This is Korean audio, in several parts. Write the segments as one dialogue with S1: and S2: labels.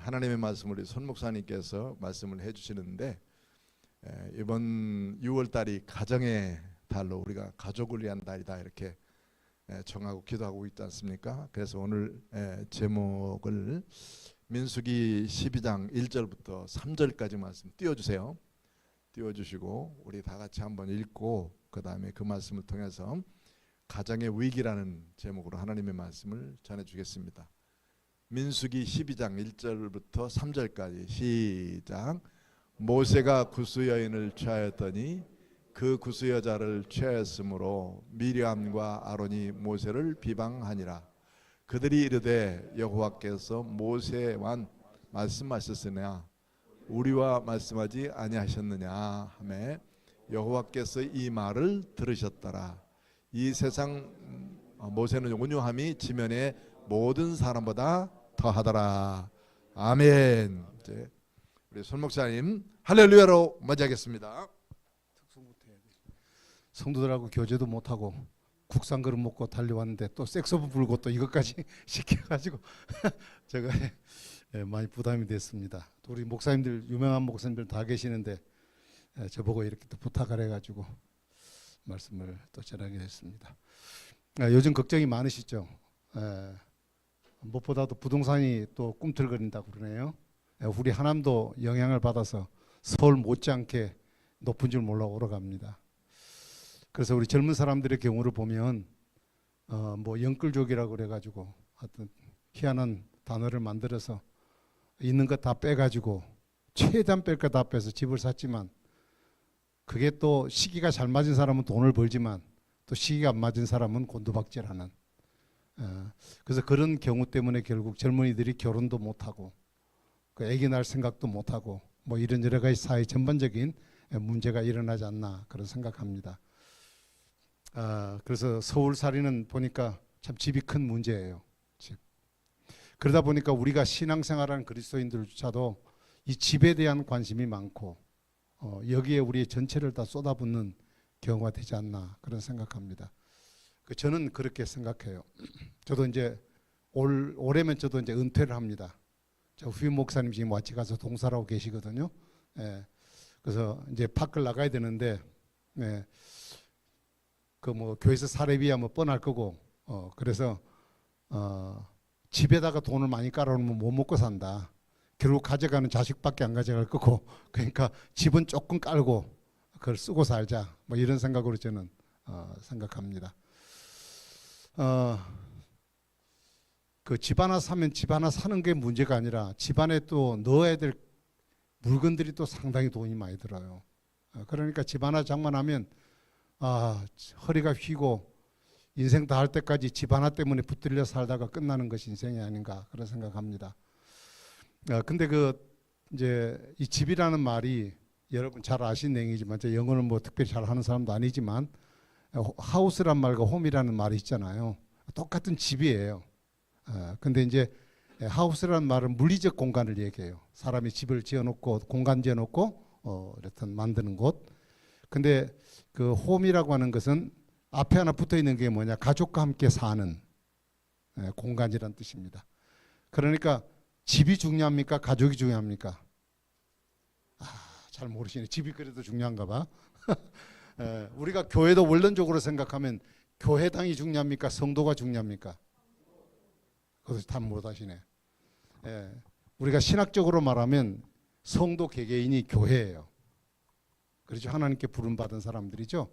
S1: 하나님의 말씀을 우리 손 목사님께서 말씀을 해주시는데, 이번 6월 달이 가정의 달로 우리가 가족을 위한 달이다 이렇게 정하고 기도하고 있지 않습니까? 그래서 오늘 제목을 민수기 12장 1절부터 3절까지 말씀 띄워주세요. 띄워주시고 우리 다 같이 한번 읽고 그 다음에 그 말씀을 통해서 가정의 위기라는 제목으로 하나님의 말씀을 전해주겠습니다. 민수기 12장 1절부터 3절까지 시작. 모세가 구스 여인을 취하였더니 그 구스 여자를 취하였으므로 미리암과 아론이 모세를 비방하니라. 그들이 이르되 여호와께서 모세와 말씀하셨으나 우리와 말씀하지 아니하셨느냐 하매 여호와께서 이 말을 들으셨더라. 이 세상 모세는 온유함이 지면의 모든 사람보다 더하더라. 아멘. 이제 우리 손 목사님 할렐루야로 맞이하겠습니다.
S2: 성도들하고 교제도 못하고 국산 그릇 먹고 달려왔는데 또 색소폰 불고 또 이것까지 시켜가지고 제가 많이 부담이 됐습니다. 또 우리 목사님들, 유명한 목사님들 다 계시는데 저보고 이렇게 또 부탁을 해가지고 말씀을 또 전하게 됐습니다. 요즘 걱정이 많으시죠? 무엇보다도 부동산이 또 꿈틀거린다고 그러네요. 우리 하남도 영향을 받아서 서울 못지않게 높은 줄 몰라 오르갑니다. 그래서 우리 젊은 사람들의 경우를 보면 뭐 영끌족이라고 그래가지고 하여튼 희한한 단어를 만들어서 있는 것 다 빼가지고 최대한 뺄 거 다 빼서 집을 샀지만, 그게 또 시기가 잘 맞은 사람은 돈을 벌지만 또 시기가 안 맞은 사람은 곤두박질하는, 그래서 그런 경우 때문에 결국 젊은이들이 결혼도 못하고 그 아기 낳을 생각도 못하고 뭐 이런 여러 가지 사회 전반적인 문제가 일어나지 않나 그런 생각합니다. 그래서 서울살이는 보니까 참 집이 큰 문제예요. 집. 그러다 보니까 우리가 신앙생활하는 그리스도인들조차도 이 집에 대한 관심이 많고 여기에 우리의 전체를 다 쏟아붓는 경우가 되지 않나 그런 생각합니다. 저는 그렇게 생각해요. 저도 이제 올해면 저도 이제 은퇴를 합니다. 저 후임 목사님 지금 같이 가서 동사하고 계시거든요. 그래서 이제 밖을 나가야 되는데, 그 뭐 교회에서 사례비야 뭐 뻔할 거고, 그래서 집에다가 돈을 많이 깔아놓으면 못 먹고 산다. 결국 가져가는 자식밖에 안 가져갈 거고, 그러니까 집은 조금 깔고 그걸 쓰고 살자. 뭐 이런 생각으로 저는 생각합니다. 그 집 하나 사면 집 하나 사는 게 문제가 아니라 집 안에 또 넣어야 될 물건들이 또 상당히 돈이 많이 들어요. 그러니까 집 하나 장만하면 허리가 휘고 인생 다 할 때까지 집 하나 때문에 붙들려 살다가 끝나는 것이 인생이 아닌가 그런 생각합니다. 근데 이제 이 집이라는 말이 여러분 잘 아시는 내용이지만, 제 영어는 뭐 특별히 잘 하는 사람도 아니지만 하우스란 말과 홈이라는 말이 있잖아요. 똑같은 집이에요. 근데 이제 하우스라는 말은 물리적 공간을 얘기해요. 사람이 집을 지어놓고 공간 지어놓고 이렇든 만드는 곳. 근데 그 홈이라고 하는 것은 앞에 하나 붙어 있는 게 뭐냐, 가족과 함께 사는 공간이란 뜻입니다. 그러니까 집이 중요합니까? 가족이 중요합니까? 잘 모르시네. 집이 그래도 중요한가 봐. 우리가 교회도 원론적으로 생각하면 교회당이 중요합니까? 성도가 중요합니까? 그것을 다 못하시네. 우리가 신학적으로 말하면 성도 개개인이 교회예요. 그렇죠. 하나님께 부름받은 사람들이죠.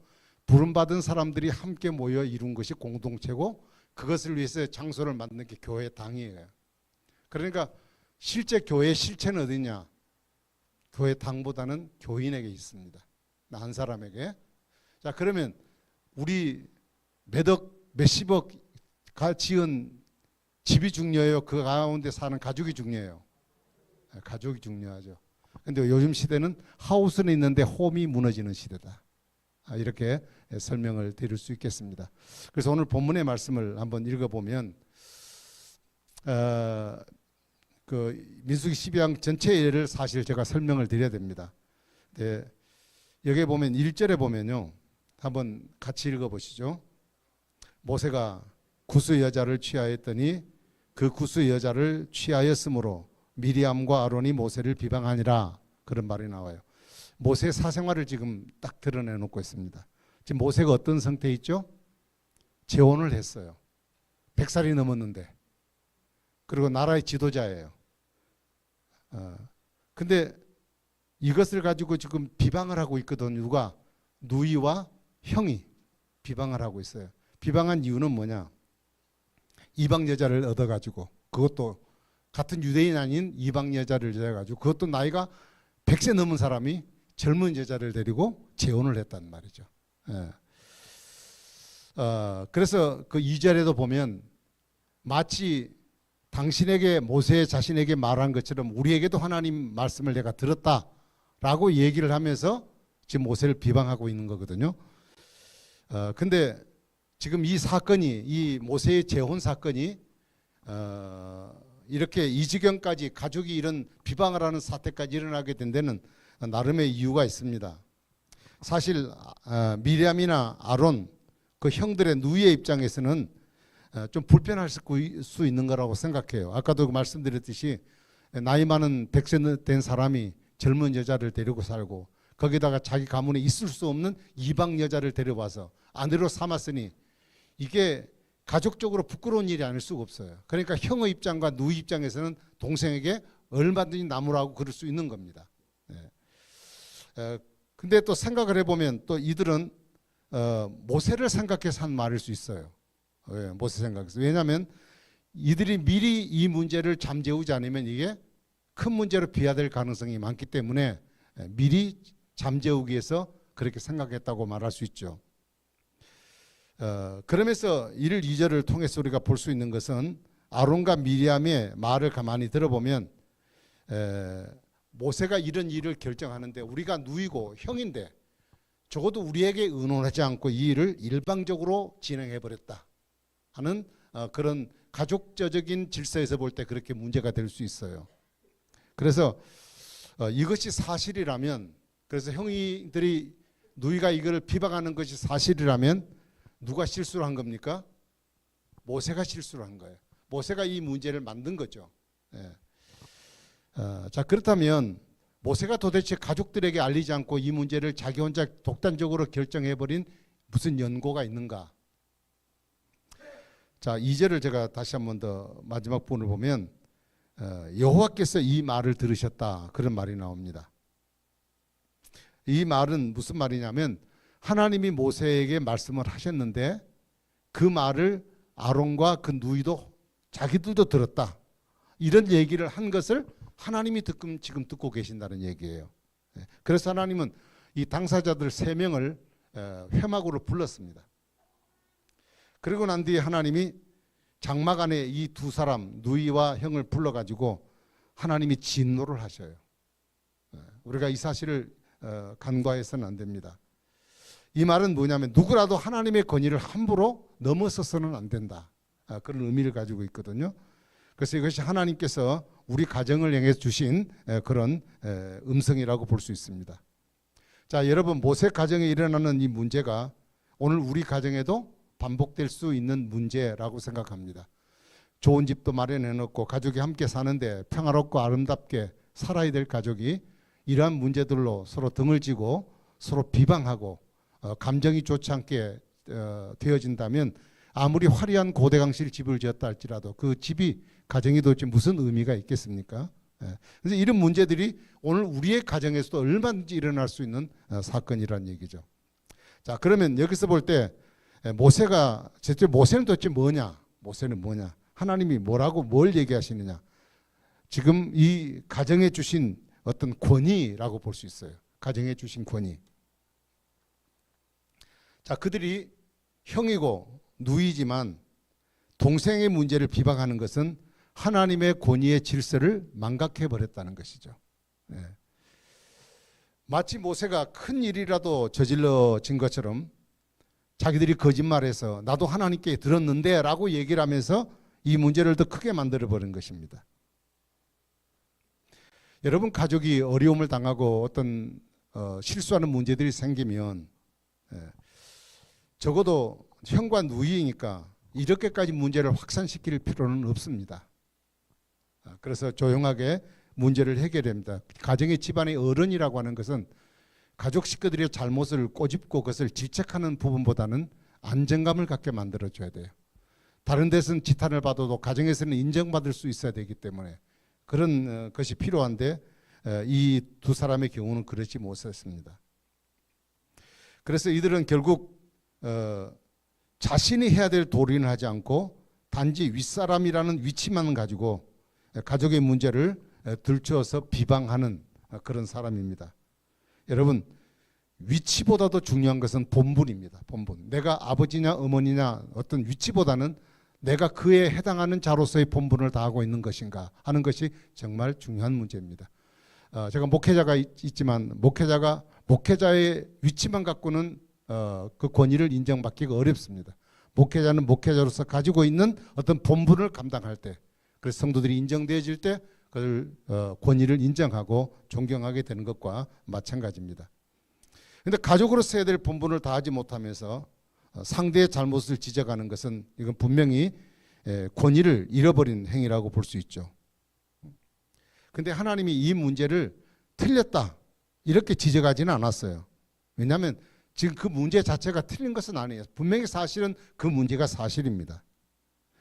S2: 부름받은 사람들이 함께 모여 이룬 것이 공동체고, 그것을 위해서 장소를 만드는 게 교회당이에요. 그러니까 실제 교회의 실체는 어디냐? 교회당보다는 교인에게 있습니다. 한 사람에게. 자, 그러면 우리 몇억 몇십억 지은 집이 중요해요? 그 가운데 사는 가족이 중요해요? 가족이 중요하죠. 근데 요즘 시대는 하우스는 있는데 홈이 무너지는 시대다. 이렇게 설명을 드릴 수 있겠습니다. 그래서 오늘 본문의 말씀을 한번 읽어보면, 그 민수기 12장 전체를 사실 제가 설명을 드려야 됩니다. 여기에 보면 1절에 보면요, 한번 같이 읽어보시죠. 모세가 구스 여자를 취하였더니 그 구스 여자를 취하였으므로 미리암과 아론이 모세를 비방하니라 그런 말이 나와요. 모세의 사생활을 지금 딱 드러내놓고 있습니다. 지금 모세가 어떤 상태에 있죠? 재혼을 했어요. 100살이 넘었는데. 그리고 나라의 지도자예요. 근데 이것을 가지고 지금 비방을 하고 있거든. 누가? 누이와 형이 비방을 하고 있어요. 비방한 이유는 뭐냐? 이방 여자를 얻어가지고, 그것도 같은 유대인 아닌 이방 여자를 얻어가지고, 그것도 나이가 100세 넘은 사람이 젊은 여자를 데리고 재혼을 했단 말이죠. 예. 그래서 그 2절에도 보면 마치 당신에게 모세 자신에게 말한 것처럼 우리에게도 하나님 말씀을 내가 들었다라고 얘기를 하면서 지금 모세를 비방하고 있는 거거든요. 근데 지금 이 사건이, 이 모세의 재혼 사건이 이렇게 이 지경까지 가족이 이런 비방을 하는 사태까지 일어나게 된 데는 나름의 이유가 있습니다. 사실 미리암이나 아론 그 형들의 누이의 입장에서는 좀 불편할 수 있는 거라고 생각해요. 아까도 말씀드렸듯이 나이 많은 100세 된 사람이 젊은 여자를 데리고 살고 거기다가 자기 가문에 있을 수 없는 이방 여자를 데려와서 아내로 삼았으니 이게 가족적으로 부끄러운 일이 아닐 수가 없어요. 그러니까 형의 입장과 누이 입장에서는 동생에게 얼마든지 나무라고 그럴 수 있는 겁니다. 근데 또 생각을 해보면 또 이들은 모세를 생각해서 한 말일 수 있어요. 모세 생각해서. 왜냐하면 이들이 미리 이 문제를 잠재우지 않으면 이게 큰 문제로 비화될 가능성이 많기 때문에 미리 잠재우기 위해서 그렇게 생각했다고 말할 수 있죠. 그러면서 1, 2절을 통해서 우리가 볼 수 있는 것은 아론과 미리암의 말을 가만히 들어보면 모세가 이런 일을 결정하는데 우리가 누이고 형인데 적어도 우리에게 의논하지 않고 이 일을 일방적으로 진행해버렸다 하는 그런 가족적인 질서에서 볼 때 그렇게 문제가 될 수 있어요. 그래서 이것이 사실이라면, 그래서 형이들이 누이가 이걸 비방하는 것이 사실이라면 누가 실수를 한 겁니까? 모세가 실수를 한 거예요. 모세가 이 문제를 만든 거죠. 자, 그렇다면 모세가 도대체 가족들에게 알리지 않고 이 문제를 자기 혼자 독단적으로 결정해버린 무슨 연고가 있는가? 자, 2절을 제가 다시 한 번 더 마지막 부분을 보면 여호와께서 이 말을 들으셨다 그런 말이 나옵니다. 이 말은 무슨 말이냐면 하나님이 모세에게 말씀을 하셨는데 그 말을 아론과 그 누이도 자기들도 들었다. 이런 얘기를 한 것을 하나님이 지금 듣고 계신다는 얘기예요. 그래서 하나님은 이 당사자들 3명을 회막으로 불렀습니다. 그리고 난 뒤에 하나님이 장막 안에 이 두 사람 누이와 형을 불러가지고 하나님이 진노를 하셔요. 우리가 이 사실을 간과해서는 안 됩니다. 이 말은 뭐냐면 누구라도 하나님의 권위를 함부로 넘어서서는 안 된다. 그런 의미를 가지고 있거든요. 그래서 이것이 하나님께서 우리 가정을 향해 주신 그런 음성이라고 볼 수 있습니다. 자, 여러분, 모세 가정에 일어나는 이 문제가 오늘 우리 가정에도 반복될 수 있는 문제라고 생각합니다. 좋은 집도 마련해 놓고 가족이 함께 사는데 평화롭고 아름답게 살아야 될 가족이 이러한 문제들로 서로 등을 지고 서로 비방하고 감정이 좋지 않게 되어진다면 아무리 화려한 고대강실 집을 지었다 할지라도 그 집이 가정이 도대체 무슨 의미가 있겠습니까? 그래서 이런 문제들이 오늘 우리의 가정에서도 얼마든지 일어날 수 있는 사건이라는 얘기죠. 자, 그러면 여기서 볼 때 모세는 도대체 뭐냐? 모세는 뭐냐? 하나님이 뭐라고 뭘 얘기하시느냐? 지금 이 가정에 주신 어떤 권위라고 볼 수 있어요. 가정에 주신 권위. 자, 그들이 형이고 누이지만 동생의 문제를 비방하는 것은 하나님의 권위의 질서를 망각해 버렸다는 것이죠. 마치 모세가 큰 일이라도 저질러진 것처럼 자기들이 거짓말해서 나도 하나님께 들었는데 라고 얘기를 하면서 이 문제를 더 크게 만들어 버린 것입니다. 여러분, 가족이 어려움을 당하고 어떤 실수하는 문제들이 생기면 적어도 형과 누이니까 이렇게까지 문제를 확산시킬 필요는 없습니다. 그래서 조용하게 문제를 해결합니다. 가정의 집안의 어른이라고 하는 것은 가족 식구들의 잘못을 꼬집고 그것을 질책하는 부분보다는 안정감을 갖게 만들어줘야 돼요. 다른 데서는 지탄을 받아도 가정에서는 인정받을 수 있어야 되기 때문에 그런 것이 필요한데 이 두 사람의 경우는 그렇지 못했습니다. 그래서 이들은 결국 자신이 해야 될 도리는 하지 않고 단지 윗사람이라는 위치만 가지고 가족의 문제를 들추어서 비방하는 그런 사람입니다. 여러분, 위치보다도 중요한 것은 본분입니다. 본분. 내가 아버지냐 어머니냐 어떤 위치보다는 내가 그에 해당하는 자로서의 본분을 다하고 있는 것인가 하는 것이 정말 중요한 문제입니다. 제가 목회자가 있지만 목회자의 위치만 갖고는 그 권위를 인정받기가 어렵습니다. 목회자는 목회자로서 가지고 있는 어떤 본분을 감당할 때, 그래서 성도들이 인정되어질 때 그걸 권위를 인정하고 존경하게 되는 것과 마찬가지입니다. 그런데 가족으로서 해야 될 본분을 다하지 못하면서 상대의 잘못을 지적하는 것은 이건 분명히 권위를 잃어버린 행위라고 볼 수 있죠. 그런데 하나님이 이 문제를 틀렸다 이렇게 지적하지는 않았어요. 왜냐하면 지금 그 문제 자체가 틀린 것은 아니에요. 분명히 사실은 그 문제가 사실입니다.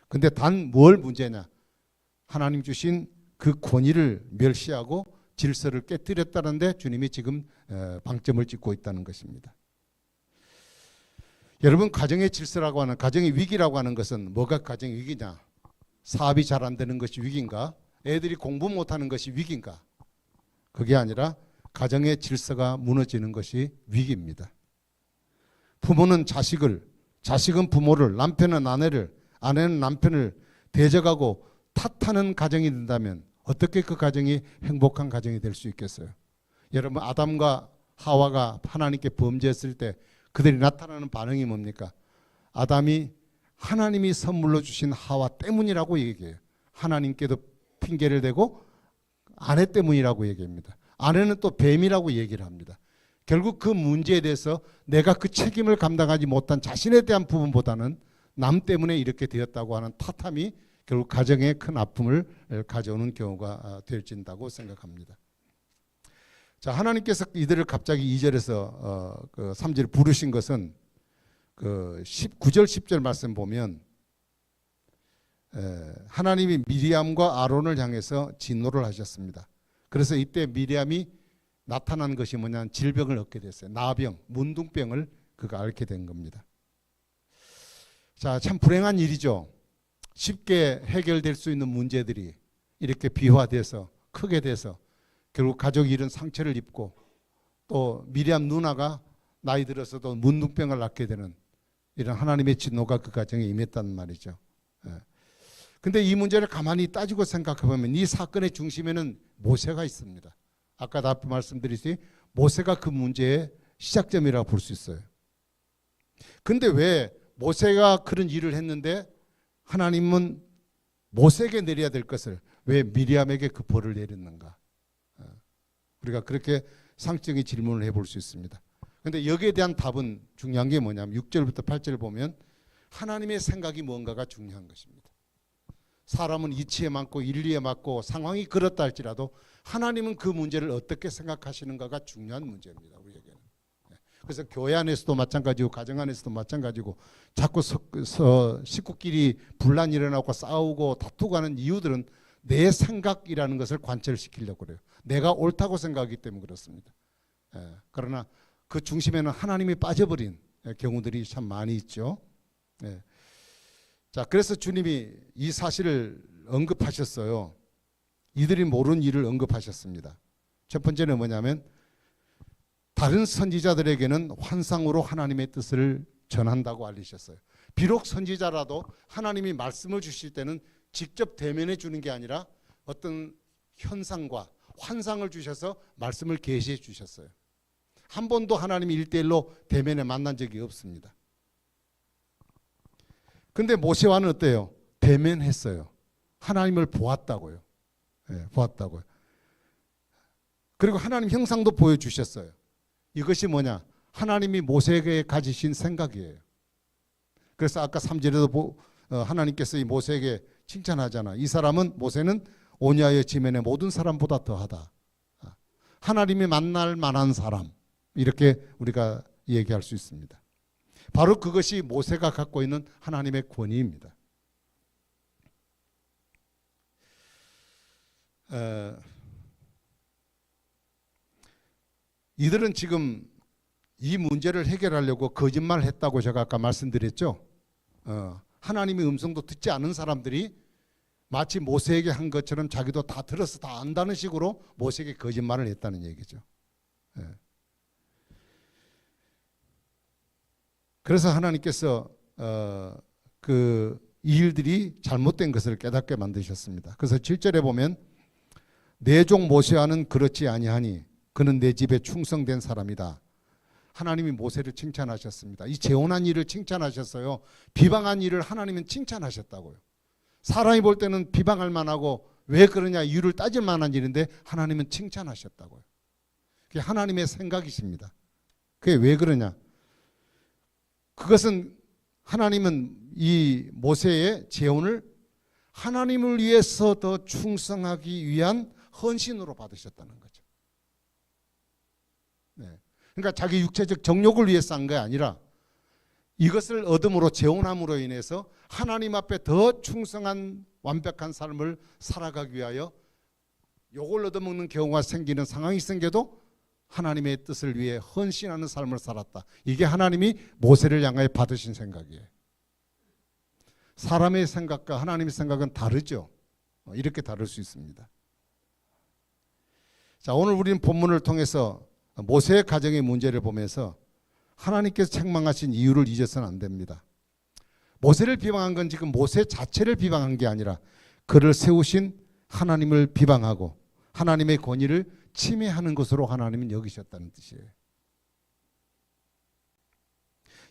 S2: 근데 단 뭘 문제냐? 하나님 주신 그 권위를 멸시하고 질서를 깨뜨렸다는데 주님이 지금 방점을 찍고 있다는 것입니다. 여러분, 가정의 질서라고 하는, 가정의 위기라고 하는 것은 뭐가 가정의 위기냐? 사업이 잘 안 되는 것이 위기인가? 애들이 공부 못하는 것이 위기인가? 그게 아니라 가정의 질서가 무너지는 것이 위기입니다. 부모는 자식을, 자식은 부모를, 남편은 아내를, 아내는 남편을 대적하고 탓하는 가정이 된다면 어떻게 그 가정이 행복한 가정이 될 수 있겠어요? 여러분, 아담과 하와가 하나님께 범죄했을 때 그들이 나타나는 반응이 뭡니까? 아담이 하나님이 선물로 주신 하와 때문이라고 얘기해요. 하나님께도 핑계를 대고 아내 때문이라고 얘기합니다. 아내는 또 뱀이라고 얘기를 합니다. 결국 그 문제에 대해서 내가 그 책임을 감당하지 못한 자신에 대한 부분보다는 남 때문에 이렇게 되었다고 하는 탓함이 결국 가정에 큰 아픔을 가져오는 경우가 될진다고 생각합니다. 자, 하나님께서 이들을 갑자기 2절에서 그 3절에 부르신 것은 그 9절 10절 말씀 보면 하나님이 미리암과 아론을 향해서 진노를 하셨습니다. 그래서 이때 미리암이 나타난 것이 뭐냐면 질병을 얻게 됐어요. 나병, 문둥병을 그가 앓게 된 겁니다. 자, 참 불행한 일이죠. 쉽게 해결될 수 있는 문제들이 이렇게 비화돼서 크게 돼서 결국 가족이 이런 상처를 입고 또 미리암 누나가 나이 들어서도 문둥병을 앓게 되는 이런 하나님의 진노가 그 가정에 임했다는 말이죠. 근데 이 문제를 가만히 따지고 생각해 보면 이 사건의 중심에는 모세가 있습니다. 아까 앞에 말씀드렸듯이 모세가 그 문제의 시작점이라고 볼 수 있어요. 근데 왜 모세가 그런 일을 했는데 하나님은 모세에게 내려야 될 것을 왜 미리암에게 그 벌을 내렸는가? 우리가 그렇게 상식적인 질문을 해볼 수 있습니다. 그런데 여기에 대한 답은 중요한 게 뭐냐면 6절부터 8절을 보면 하나님의 생각이 뭔가가 중요한 것입니다. 사람은 이치에 맞고 일리에 맞고 상황이 그렇다 할지라도 하나님은 그 문제를 어떻게 생각하시는가가 중요한 문제입니다. 우리에게는. 그래서 교회 안에서도 마찬가지고 가정 안에서도 마찬가지고 자꾸 식구끼리 분란이 일어나고 싸우고 다투고 하는 이유들은 내 생각이라는 것을 관철시키려고 그래요. 내가 옳다고 생각하기 때문에 그렇습니다. 그러나 그 중심에는 하나님이 빠져버린 경우들이 참 많이 있죠. 자, 그래서 주님이 이 사실을 언급하셨어요. 이들이 모르는 일을 언급하셨습니다. 첫 번째는 뭐냐면 다른 선지자들에게는 환상으로 하나님의 뜻을 전한다고 알리셨어요. 비록 선지자라도 하나님이 말씀을 주실 때는 직접 대면해 주는 게 아니라 어떤 현상과 환상을 주셔서 말씀을 계시해 주셨어요. 한 번도 하나님이 1대1로 대면에 만난 적이 없습니다. 근데 모세와는 어때요? 대면했어요. 하나님을 보았다고요. 보았다고요. 그리고 하나님 형상도 보여주셨어요. 이것이 뭐냐? 하나님이 모세에게 가지신 생각이에요. 그래서 아까 3절에도 하나님께서 이 모세에게 칭찬하잖아. 이 사람은 모세는 오냐의 지면의 모든 사람보다 더하다. 하나님이 만날 만한 사람, 이렇게 우리가 얘기할 수 있습니다. 바로 그것이 모세가 갖고 있는 하나님의 권위입니다. 이들은 지금 이 문제를 해결하려고 거짓말을 했다고 제가 아까 말씀드렸죠. 하나님의 음성도 듣지 않은 사람들이 마치 모세에게 한 것처럼 자기도 다 들어서 다 안다는 식으로 모세에게 거짓말을 했다는 얘기죠. 그래서 하나님께서 이 일들이 잘못된 것을 깨닫게 만드셨습니다. 그래서 7절에 보면 내 종 모세와는 그렇지 아니하니 그는 내 집에 충성된 사람이다. 하나님이 모세를 칭찬하셨습니다. 이 재혼한 일을 칭찬하셨어요. 비방한 일을 하나님은 칭찬하셨다고요. 사람이 볼 때는 비방할 만하고 왜 그러냐 이유를 따질 만한 일인데 하나님은 칭찬하셨다고요. 그게 하나님의 생각이십니다. 그게 왜 그러냐? 그것은 하나님은 이 모세의 재혼을 하나님을 위해서 더 충성하기 위한 헌신으로 받으셨다는 거죠. 그러니까 자기 육체적 정욕을 위해서 한 게 아니라 이것을 얻음으로 재혼함으로 인해서 하나님 앞에 더 충성한 완벽한 삶을 살아가기 위하여 욕을 얻어먹는 경우가 생기는 상황이 생겨도 하나님의 뜻을 위해 헌신하는 삶을 살았다. 이게 하나님이 모세를 향하여 받으신 생각이에요. 사람의 생각과 하나님의 생각은 다르죠. 이렇게 다를 수 있습니다. 자, 오늘 우리는 본문을 통해서 모세의 가정의 문제를 보면서 하나님께서 책망하신 이유를 잊어서는 안 됩니다. 모세를 비방한 건 지금 모세 자체를 비방한 게 아니라 그를 세우신 하나님을 비방하고 하나님의 권위를 침해하는 것으로 하나님은 여기셨다는 뜻이에요.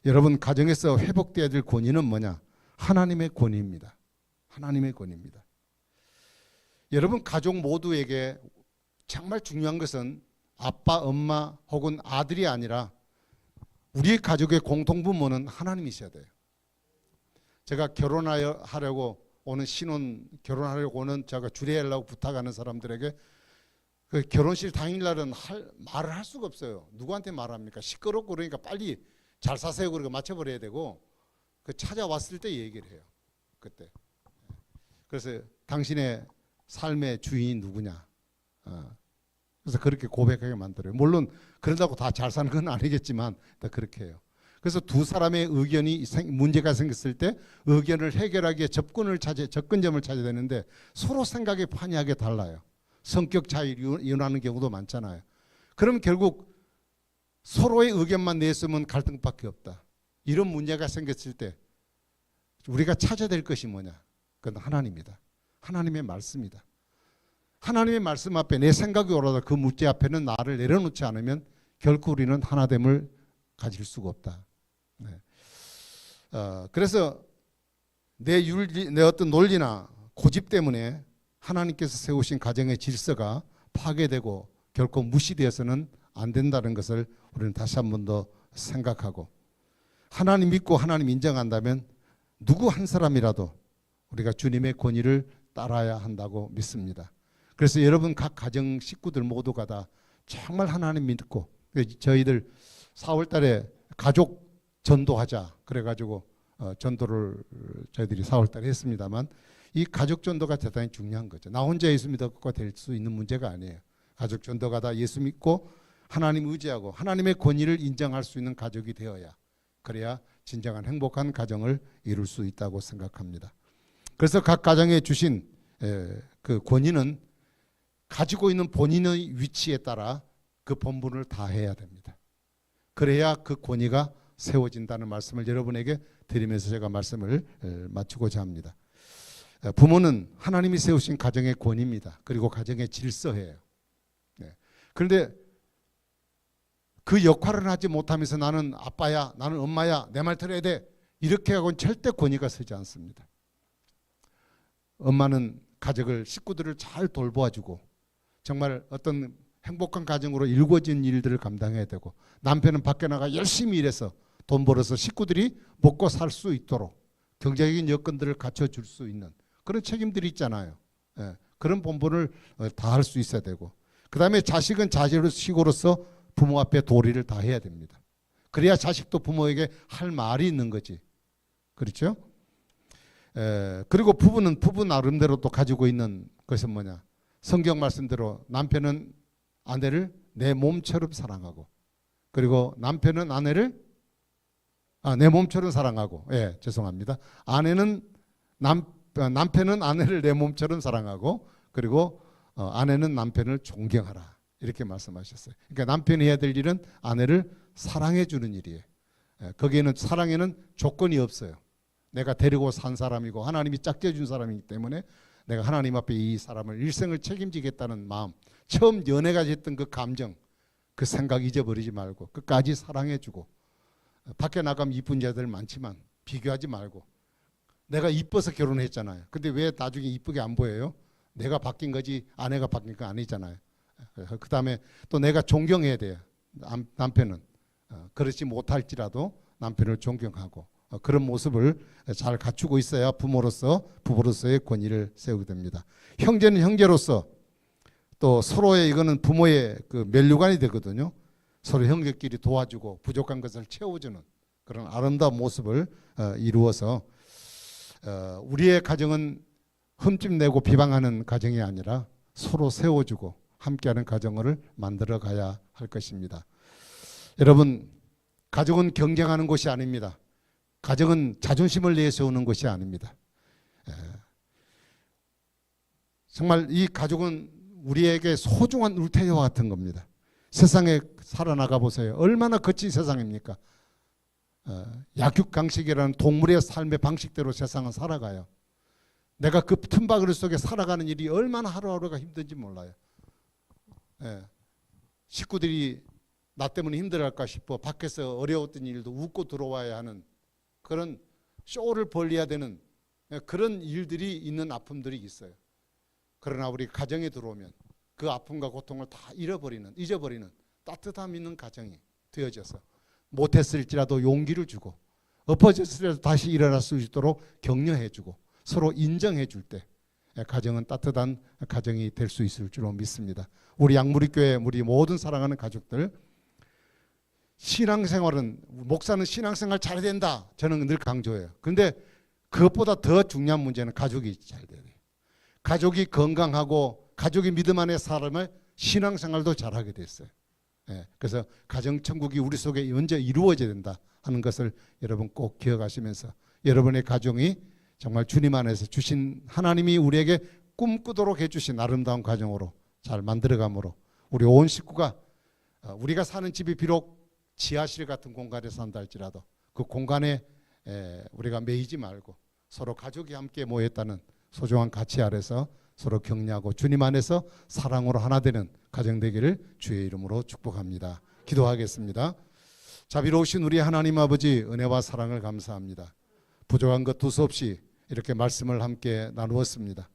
S2: 여러분, 가정에서 회복되어야 될 권위는 뭐냐? 하나님의 권위입니다. 하나님의 권위입니다. 여러분, 가족 모두에게 정말 중요한 것은 아빠, 엄마 혹은 아들이 아니라 우리 가족의 공통부모는 하나님이셔야 돼요. 제가 결혼하려고 오는 결혼하려고 오는 제가 주례하려고 부탁하는 사람들에게 그 결혼식 당일날은 말을 할 수가 없어요. 누구한테 말합니까? 시끄럽고 그러니까 빨리 잘 사세요 그러고 맞춰버려야 되고 그 찾아왔을 때 얘기를 해요. 그때. 그래서 당신의 삶의 주인이 누구냐? 그래서 그렇게 고백하게 만들어요. 물론 그런다고 다 잘 사는 건 아니겠지만 다 그렇게 해요. 그래서 두 사람의 의견이 문제가 생겼을 때 의견을 해결하기에 접근점을 찾아야 되는데 서로 생각이 판이하게 달라요. 성격 차이를 이혼하는 경우도 많잖아요. 그럼 결국 서로의 의견만 냈으면 갈등밖에 없다. 이런 문제가 생겼을 때 우리가 찾아야 될 것이 뭐냐? 그건 하나님이다. 하나님의 말씀이다. 하나님의 말씀 앞에 내 생각이 오라다 그 문제 앞에는 나를 내려놓지 않으면 결코 우리는 하나됨을 가질 수가 없다. 그래서 내 어떤 논리나 고집 때문에 하나님께서 세우신 가정의 질서가 파괴되고 결코 무시되어서는 안 된다는 것을 우리는 다시 한 번 더 생각하고 하나님 믿고 하나님 인정한다면 누구 한 사람이라도 우리가 주님의 권위를 따라야 한다고 믿습니다. 그래서 여러분 각 가정 식구들 모두가 다 정말 하나님 믿고 저희들 4월 달에 가족 전도하자 그래가지고 전도를 저희들이 4월 달에 했습니다만 이 가족 전도가 대단히 중요한 거죠. 나 혼자 예수 믿었고 될 수 있는 문제가 아니에요. 가족 전도가 다 예수 믿고 하나님 의지하고 하나님의 권위를 인정할 수 있는 가족이 되어야 그래야 진정한 행복한 가정을 이룰 수 있다고 생각합니다. 그래서 각 가정에 주신 그 권위는 가지고 있는 본인의 위치에 따라 그 본분을 다해야 됩니다. 그래야 그 권위가 세워진다는 말씀을 여러분에게 드리면서 제가 말씀을 마치고자 합니다. 부모는 하나님이 세우신 가정의 권위입니다. 그리고 가정의 질서예요. 그런데 그 역할을 하지 못하면서 나는 아빠야, 나는 엄마야, 내 말 들어야 돼 이렇게 하고는 절대 권위가 서지 않습니다. 엄마는 가족을 식구들을 잘 돌보아주고 정말 어떤 행복한 가정으로 일궈진 일들을 감당해야 되고 남편은 밖에 나가 열심히 일해서 돈 벌어서 식구들이 먹고 살 수 있도록 경제적인 여건들을 갖춰줄 수 있는 그런 책임들이 있잖아요. 그런 본분을 다할 수 있어야 되고, 그 다음에 자식은 자식으로서 부모 앞에 도리를 다 해야 됩니다. 그래야 자식도 부모에게 할 말이 있는 거지. 그렇죠? 그리고 부부는 부부 나름대로 또 가지고 있는 것은 뭐냐? 성경 말씀대로 남편은 아내를 내 몸처럼 사랑하고, 그리고 남편은 아내를 내 몸처럼 사랑하고, 죄송합니다. 남편은 아내를 내 몸처럼 사랑하고, 그리고 아내는 남편을 존경하라, 이렇게 말씀하셨어요. 그러니까 남편이 해야 될 일은 아내를 사랑해 주는 일이에요. 거기에는 사랑에는 조건이 없어요. 내가 데리고 산 사람이고 하나님이 짝지어 준 사람이기 때문에 내가 하나님 앞에 이 사람을 일생을 책임지겠다는 마음, 처음 연애가 했던 그 감정, 그 생각 잊어버리지 말고 끝까지 사랑해 주고, 밖에 나가면 이쁜 여자들 많지만 비교하지 말고, 내가 이뻐서 결혼했잖아요. 근데 왜 나중에 이쁘게 안 보여요? 내가 바뀐 거지 아내가 바뀐 거 아니잖아요. 그 다음에 또 내가 존경해야 돼요. 남편은 그렇지 못할지라도 남편을 존경하고, 그런 모습을 잘 갖추고 있어야 부부로서의 권위를 세우게 됩니다. 형제는 형제로서 또 서로의, 이거는 부모의 그 면류관이 되거든요. 서로 형제끼리 도와주고 부족한 것을 채워주는 그런 아름다운 모습을 이루어서 우리의 가정은 흠집내고 비방하는 가정이 아니라 서로 세워주고 함께하는 가정을 만들어 가야 할 것입니다. 여러분, 가정은 경쟁하는 곳이 아닙니다. 가정은 자존심을 내세우는 것이 아닙니다. 정말 이 가족은 우리에게 소중한 울타리와 같은 겁니다. 세상에 살아나가 보세요. 얼마나 거친 세상입니까? 약육강식이라는 동물의 삶의 방식대로 세상은 살아가요. 내가 그 틈바구니 속에 살아가는 일이 얼마나 하루하루가 힘든지 몰라요. 식구들이 나 때문에 힘들어할까 싶어 밖에서 어려웠던 일도 웃고 들어와야 하는 그런 쇼를 벌려야 되는 그런 일들이 있는 아픔들이 있어요. 그러나 우리 가정에 들어오면 그 아픔과 고통을 다 잊어버리는 따뜻함 있는 가정이 되어져서 못했을지라도 용기를 주고 엎어졌을지라도 다시 일어날 수 있도록 격려해 주고 서로 인정해 줄 때 가정은 따뜻한 가정이 될 수 있을 줄로 믿습니다. 우리 양무리교회 우리 모든 사랑하는 가족들, 신앙생활은, 목사는 신앙생활 잘해야 된다, 저는 늘 강조해요. 그런데 그것보다 더 중요한 문제는 가족이 잘 돼야 돼요. 가족이 건강하고 가족이 믿음 안에 살아면 신앙생활도 잘하게 됐어요. 그래서 가정천국이 우리 속에 먼저 이루어져야 된다 하는 것을 여러분 꼭 기억하시면서 여러분의 가정이 정말 주님 안에서 주신, 하나님이 우리에게 꿈꾸도록 해주신 아름다운 가정으로 잘 만들어감으로 우리 온 식구가, 우리가 사는 집이 비록 지하실 같은 공간에 산다 할지라도 그 공간에 우리가 매이지 말고 서로 가족이 함께 모였다는 소중한 가치 아래서 서로 격려하고 주님 안에서 사랑으로 하나 되는 가정 되기를 주의 이름으로 축복합니다. 기도하겠습니다. 자비로우신 우리 하나님 아버지, 은혜와 사랑을 감사합니다. 부족한 것 두서없이 이렇게 말씀을 함께 나누었습니다.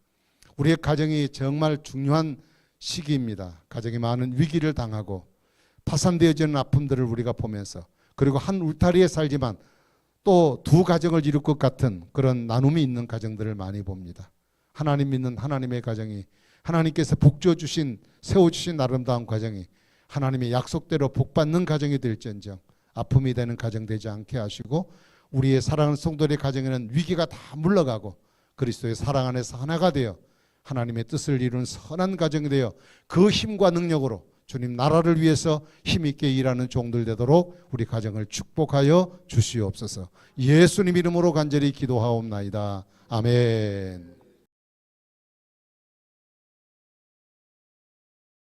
S2: 우리의 가정이 정말 중요한 시기입니다. 가정이 많은 위기를 당하고 파산되어지는 아픔들을 우리가 보면서, 그리고 한 울타리에 살지만 또 두 가정을 이룰 것 같은 그런 나눔이 있는 가정들을 많이 봅니다. 하나님 믿는 하나님의 가정이, 하나님께서 복주어 주신, 세워주신 아름다운 가정이 하나님의 약속대로 복받는 가정이 될지언정 아픔이 되는 가정 되지 않게 하시고, 우리의 사랑하는 성도들의 가정에는 위기가 다 물러가고 그리스도의 사랑 안에서 하나가 되어 하나님의 뜻을 이루는 선한 가정이 되어 그 힘과 능력으로 주님 나라를 위해서 힘있게 일하는 종들 되도록 우리 가정을 축복하여 주시옵소서. 예수님 이름으로 간절히 기도하옵나이다. 아멘.